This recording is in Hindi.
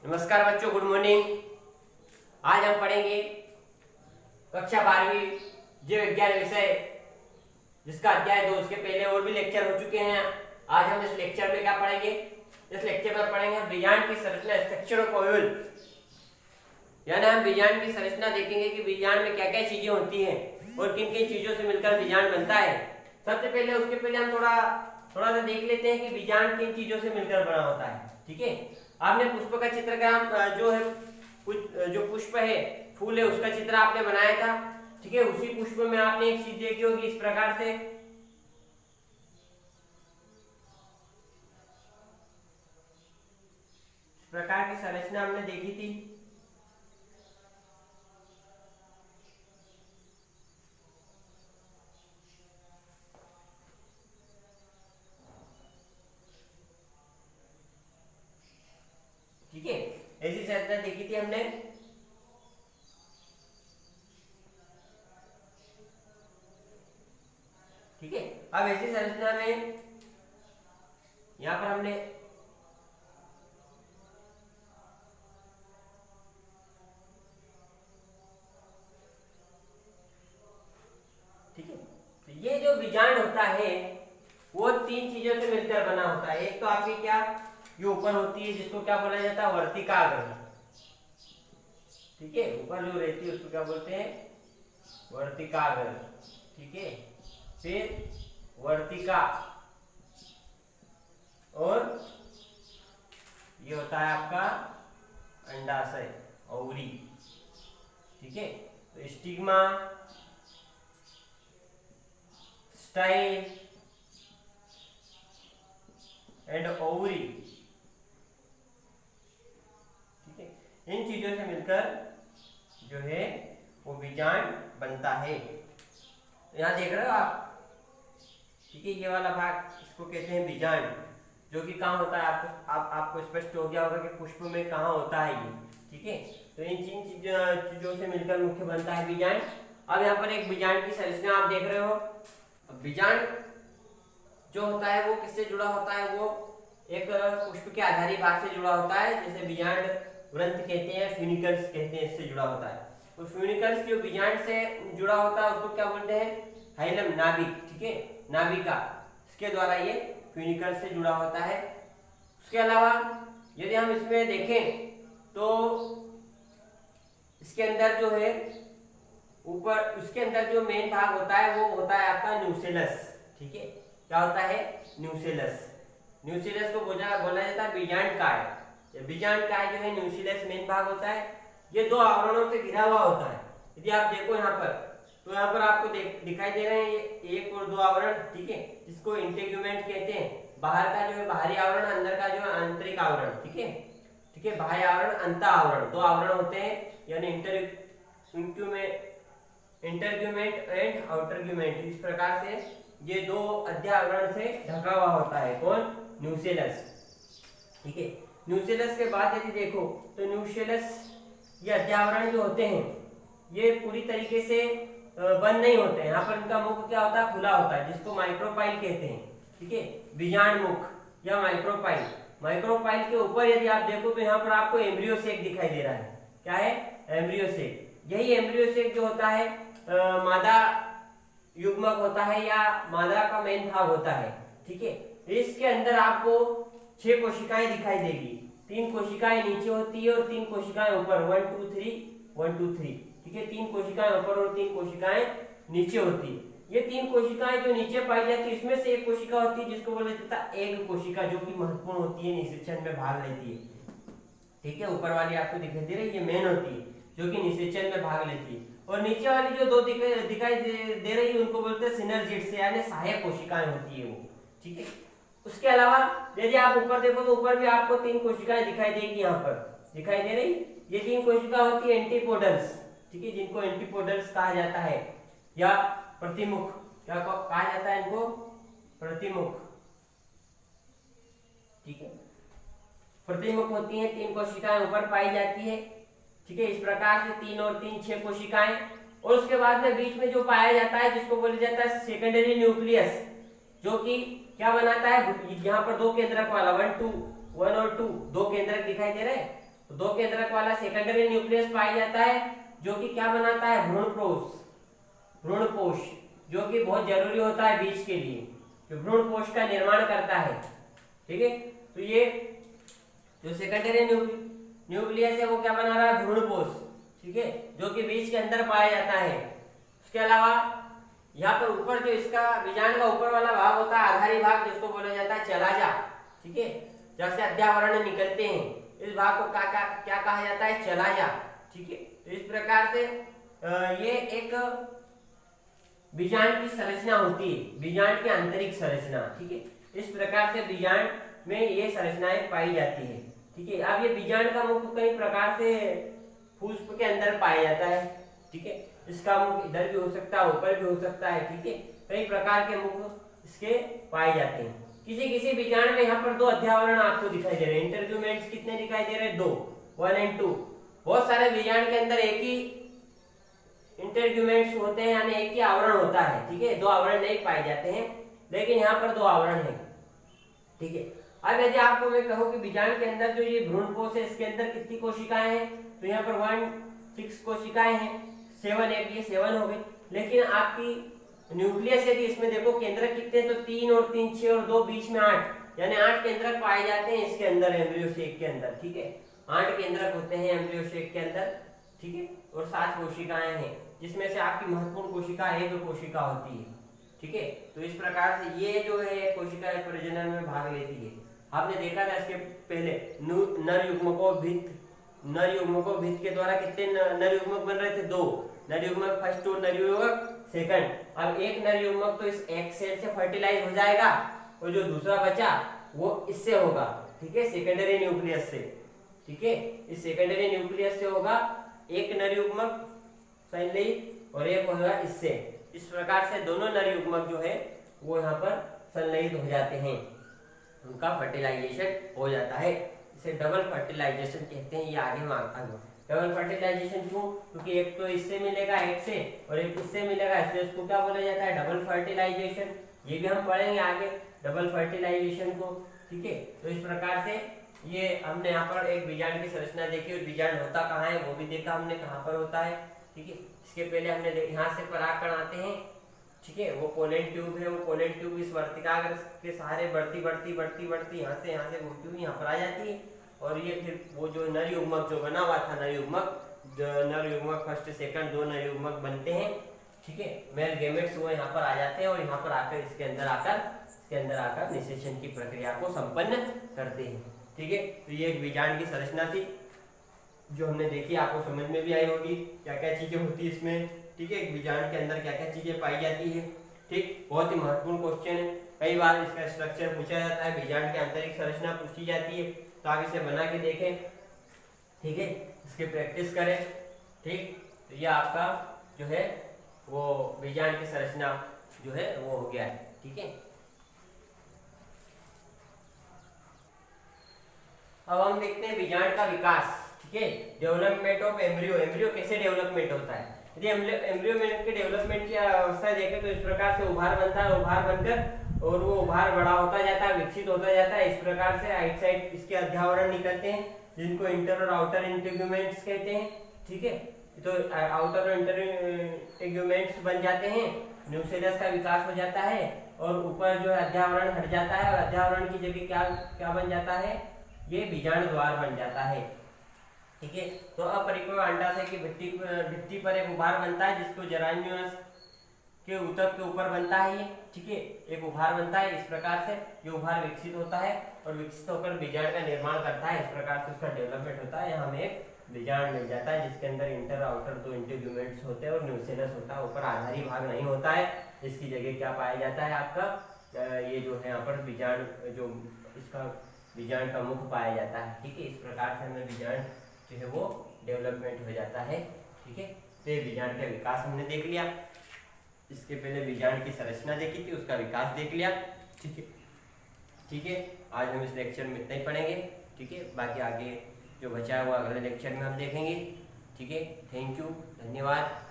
नमस्कार बच्चों, गुड मॉर्निंग। आज हम पढ़ेंगे कक्षा 12वीं जीव विज्ञान विषय, जिसका अध्याय 2। उसके पहले और भी लेक्चर हो चुके हैं। आज हम इस लेक्चर में क्या पढ़ेंगे? इस लेक्चर में पढ़ेंगे बीजांड की संरचना, स्ट्रक्चर ऑफ ओव्यूल। यानी हम बीजांड की संरचना देखेंगे कि बीजांड में क्या क्या चीजें होती हैं और किन किन चीजों से मिलकर बीजांड बनता है। सबसे पहले उसके पहले हम थोड़ा सा देख लेते हैं कि बीजांड किन चीजों से मिलकर बना होता है। ठीक है, आपने पुष्प का चित्रग्राम जो है जो पुष्प है, फूल है, उसका चित्र आपने बनाया था। ठीक है, उसी पुष्प में आपने एक चीज देखी होगी इस प्रकार से। इस प्रकार की संरचना हमने देखी थी। ठीक है, ऐसी संरचना देखी थी हमने। ठीक है, अब ऐसी संरचना में यहां पर हमने ठीक है, तो ये जो बीजांड होता है वो तीन चीजों से मिलकर बना होता है। एक तो आपकी क्या, ये ऊपर होती है जिसको क्या बोला जाता है, वर्तिकाग्र। ठीक है, ऊपर जो रहती है उसको क्या बोलते हैं, वर्तिकाग्र। ठीक है, फिर वर्तिका, और ये होता है आपका अंडाशय, ओवरी। ठीक है, तो स्टिग्मा, स्टाइल एंड ओवरी। ठीक है, इन चीजों से मिलकर जो है वो बीजांड बनता है। यहां देख रहे हो आप। ठीक है, ये वाला भाग इसको कहते हैं बीजांड, जो कि कहाँ होता है आपको स्पष्ट हो गया होगा कि पुष्प में कहाँ होता है ये। ठीक है, तो इन चीजों से मिलकर मुख्य बनता है बीजांड। अब यहाँ पर एक बीजांड की संरचना आप देख रहे हो। बीजांड जो होता है वो किससे जुड़ा होता है, वो एक पुष्प के आधारी भाग से जुड़ा होता है, जैसे बीजांड ग्रंथ कहते हैं, फ्यूनिकल्स कहते हैं, इससे जुड़ा होता है। तो फ्यूनिकल्स जो बीजांड से जुड़ा होता है उसको क्या बोलते हैं, हाइलम, नाभिक। ठीक है, नाभिका, इसके द्वारा ये फ्यूनिकल से जुड़ा होता है। उसके अलावा यदि हम इसमें देखें तो इसके अंदर जो है ऊपर, उसके अंदर जो मेन भाग होता है वो होता है आपका न्यूसेलस। ठीक है, क्या होता है, न्यूसेलस। न्यूसेलस को बोला जाता है बीजांड काय। बीजांड काय जो है न्यूसेलस मेन भाग होता है। ये दो आवरणों से घिरा हुआ होता है। यदि आप देखो यहाँ पर, तो यहाँ पर आपको दिखाई दे रहे हैं ये एक और दो आवरण। ठीक है, जिसको इंटेग्यूमेंट कहते हैं। बाहर का जो है बाहरी आवरण, अंदर का जो है आंतरिक आवरण। ठीक है, ठीक है, बाह्य आवरण, अंत आवरण, दो आवरण होते हैं, यानी इंटरग्यूमेंट एंड आउटरग्यूमेंट। इस प्रकार से ये दो अध्यावरण से ढका हुआ होता है। कौन, न्यूसेलस। ठीक है, न्यूसेलस के बाद यदि देखो तो न्यूसेलस, ये अध्यावरण जो होते हैं ये पूरी तरीके से बंद नहीं होते हैं। यहाँ पर इनका मुख क्या होता है, खुला होता है, जिसको माइक्रोपाइल कहते हैं। ठीक है, बीजांड मुख या माइक्रोपाइल। माइक्रोपाइल के ऊपर यदि आप देखो तो यहाँ पर आपको एम्ब्रियो सेक दिखाई दे रहा है। क्या है, एम्ब्रियो सेक। यही एम्ब्रियो सेक जो होता है मादा युग्मक होता है या मादा का मेन भाग होता है। ठीक है, इसके अंदर आपको 6 कोशिकाएं दिखाई देगी। 3 कोशिकाएं नीचे होती है और 3 कोशिकाएं ऊपर, 1 2 3 1 2 3। ठीक है, 3 कोशिकाएं ऊपर और 3 कोशिकाएं नीचे होती है। ये 3 कोशिकाएं जो नीचे पाई जाती है, इसमें से एक कोशिका होती है जिसको बोला जाता है एग कोशिका, जो कि महत्वपूर्ण होती है, निषेचन में भाग लेती है। ठीक है, ऊपर वाली आपको दिखाई दे रही है, ये मेन होती है, जो कि निषेचन में भाग लेती है। और नीचे वाली जो दो दिखाई दे रही है उनको बोलते हैं सिनर्जिड्स, यानी सहायक कोशिकाएं होती है वो। ठीक है, उसके अलावा यदि आप ऊपर देखो तो ऊपर भी आपको 3 कोशिकाएं दिखाई देगी। यहाँ पर दिखाई दे रही, ये 3 कोशिका होती है एंटीपोडल्स। ठीक है, जिनको एंटीपोडल्स कहा जाता है, या प्रतिमुख, क्या कहा जाता है इनको, प्रतिमुख। ठीक है, प्रतिमुख होती है, 3 कोशिकाएं ऊपर पाई जाती है। ठीक है, इस प्रकार से 3 और 3 6 कोशिकाएं। और उसके बाद में बीच में जो पाया जाता है जिसको बोला जाता है सेकेंडरी न्यूक्लियस, जो कि क्या बनाता है, यहाँ पर 2 केंद्रक वाला, 1 और 2 2 केंद्रक दिखाई दे रहे हैं। तो 2 केंद्रक वाला सेकेंडरी न्यूक्लियस पाया जाता है, जो कि क्या बनाता है, भ्रूणपोष, जो कि बहुत जरूरी होता है बीज के लिए, जो भ्रूणपोष का निर्माण करता है। ठीक है, तो ये जो सेकेंडरी न्यूक्लियस है वो क्या बना रहा है, भ्रूणपोष। ठीक है, जो कि बीज के अंदर पाया जाता है। उसके अलावा यहाँ पर ऊपर जो इसका बीजांड का ऊपर वाला भाग होता है, आधारी भाग, जिसको बोला जाता है चलाजा। ठीक है, जैसे अध्यावरण निकलते हैं, इस भाग को क्या कहा जाता है, चलाजा। ठीक है, तो इस प्रकार से ये एक बीजांड की संरचना होती है, बीजांड की आंतरिक संरचना। ठीक है, इस प्रकार से बीजांड में ये संरचनाएं पाई जाती है। ठीक है, अब ये बीजांड का मुख कई प्रकार से पुष्प के अंदर पाया जाता है। ठीक है, इसका मुख इधर भी हो सकता है, ऊपर भी हो सकता है। ठीक है, कई प्रकार के मुख इसके पाए जाते हैं। किसी किसी बीजांड में यहाँ पर 2 अध्यावरण आपको दिखाई दे रहे हैं। इंटरग्यूमेंट्स कितने दिखाई दे रहे हैं, 2, 1 और 2। बहुत सारे बीजांड के अंदर एक ही इंटरग्यूमेंट्स होते हैं, यानी एक ही आवरण होता है। ठीक है, 2 आवरण नहीं पाए जाते हैं, लेकिन यहाँ पर 2 आवरण है। ठीक है, अब यदि आपको मैं कहूँ कि बीजांड के अंदर जो ये भ्रूणपोष है, इसके अंदर कितनी कोशिकाएं हैं, तो यहाँ पर 1-6 कोशिकाएं हैं, 7 ये 7 हो गई। लेकिन आपकी न्यूक्लियस यदि इसमें देखो केंद्रक कितने, तो 3 और 3 6 और 2 बीच में 8, यानी 8 केंद्रक पाए जाते हैं इसके अंदर, एम्ब्रियो सेक के अंदर। ठीक है, 8 केंद्रक होते हैं एम्ब्रियो सेक के अंदर। ठीक है, और 7 कोशिकाएं हैं, जिसमें से आपकी महत्वपूर्ण कोशिका एक कोशिका होती है। ठीक है, तो इस प्रकार से ये जो है कोशिका प्रजनन में भाग लेती है। आपने देखा था इसके पहले नर युग्मकों भित्त के द्वारा कितने नर युग्मक बन रहे थे, 2 नर युग्मक, फर्स्ट और नर युग्मक सेकंड। अब एक नर युग्मक तो इस एक सेल से फर्टिलाइज हो जाएगा, और जो दूसरा बचा वो इससे होगा। ठीक है, सेकेंडरी न्यूक्लियस से। ठीक है, इस सेकेंडरी न्यूक्लियस से होगा एक नर युग्मक संलयित और एक होगा इससे। इस प्रकार से दोनों नर युग्मक जो है वो यहाँ पर संलयित हो जाते हैं, उनका फर्टिलाइजेशन हो जाता है। इसे डबल फर्टिलाइजेशन कहते हैं। ये आगे डबल फर्टिलाइजेशन क्यों, क्योंकि एक तो इससे मिलेगा एक से और एक इससे मिलेगा, इसलिए इसको क्या बोला जाता है, डबल फर्टिलाइजेशन। ये भी हम पढ़ेंगे आगे डबल फर्टिलाइजेशन को। ठीक है, तो इस प्रकार से ये हमने यहाँ पर एक बीजांड की संरचना देखी, और बीजांड होता कहाँ है वो भी देखा हमने, कहाँ पर होता है। ठीक है, इसके पहले हमने यहाँ से परागकण आते हैं। ठीक है, वो पोलन ट्यूब है, वो पोलन ट्यूब इस वर्तिकाग्र के सहारे बढ़ती यहाँ से घूमती हुई यहाँ पर आ जाती है, और ये फिर वो जो नर युग्मक जो बना हुआ था, नर युग्मक फर्स्ट सेकंड 2 नर युग्मक बनते हैं। ठीक है, मेल गैमेट्स वो यहाँ पर आ जाते हैं, और यहाँ पर आकर इसके अंदर आकर निषेचन की प्रक्रिया को संपन्न करते हैं। ठीक है, तो ये एक बीजांड की संरचना थी जो हमने देखी, आपको समझ में भी आई होगी क्या क्या चीजें होती है इसमें। ठीक है, एक बीजांड के अंदर क्या क्या चीजें पाई जाती है। ठीक, बहुत ही महत्वपूर्ण क्वेश्चन है, कई बार इसका स्ट्रक्चर पूछा जाता है, बीजांड की आंतरिक संरचना पूछी जाती है, तो आप इसे बना के देखें। ठीक है, इसकी प्रैक्टिस करें। ठीक, तो ये आपका जो है वो बीजांड की संरचना जो है वो हो गया है। ठीक है, अब हम देखते हैं बीजांड का विकास। ठीक है, डेवलपमेंट ऑफ एम्ब्रियो। एम्ब्रियो कैसे डेवलपमेंट होता है, यदि एम्ब्रियो के डेवलपमेंट की अवस्था देखें तो इस प्रकार से उभार बनता है, उभार बनकर और वो उभार बड़ा होता जाता है, विकसित होता जाता है। इस प्रकार से राइट साइड इसके अध्यावरण निकलते हैं, जिनको इंटर और आउटर इंटेग्यूमेंट्स कहते हैं। ठीक है, तो आउटर और इंटर इंटेग्यूमेंट्स बन जाते हैं, न्यूक्लियस का विकास हो जाता है, और ऊपर जो है अध्यावरण हट जाता है, और अध्यावरण की जगह क्या बन जाता है, ये बीजांड द्वार बन जाता है। ठीक है, तो अपरिपक्व अंडाशय की भित्ति पर एक उभार बनता है, जिसको जरान्युअस के ऊतक के ऊपर बनता है ये। ठीक है, एक उभार बनता है, इस प्रकार से ये उभार विकसित होता है, और विकसित होकर बीजांड का निर्माण करता है। इस प्रकार से उसका डेवलपमेंट होता है, हमें एक बीजांड मिल जाता है, जिसके अंदर इंटर आउटर 2 इंटेग्यूमेंट्स होते हैं, और न्यूक्लियस होता है, ऊपर आधारी भाग नहीं होता है। इसकी जगह क्या पाया जाता है, आपका ये जो है यहाँ पर बीजांड, जो इसका बीजांड का मुख पाया जाता है। ठीक है, इस प्रकार से हमें बीजांड जो है वो डेवलपमेंट हो जाता है। ठीक है, तो ये बीजांड का विकास हमने देख लिया। इसके पहले बीजांड की संरचना देखी थी, उसका विकास देख लिया। ठीक है, ठीक है, आज हम इस लेक्चर में इतना ही पढ़ेंगे। ठीक है, बाकी आगे जो बचा हुआ अगले लेक्चर में हम देखेंगे। ठीक है, थैंक यू, धन्यवाद।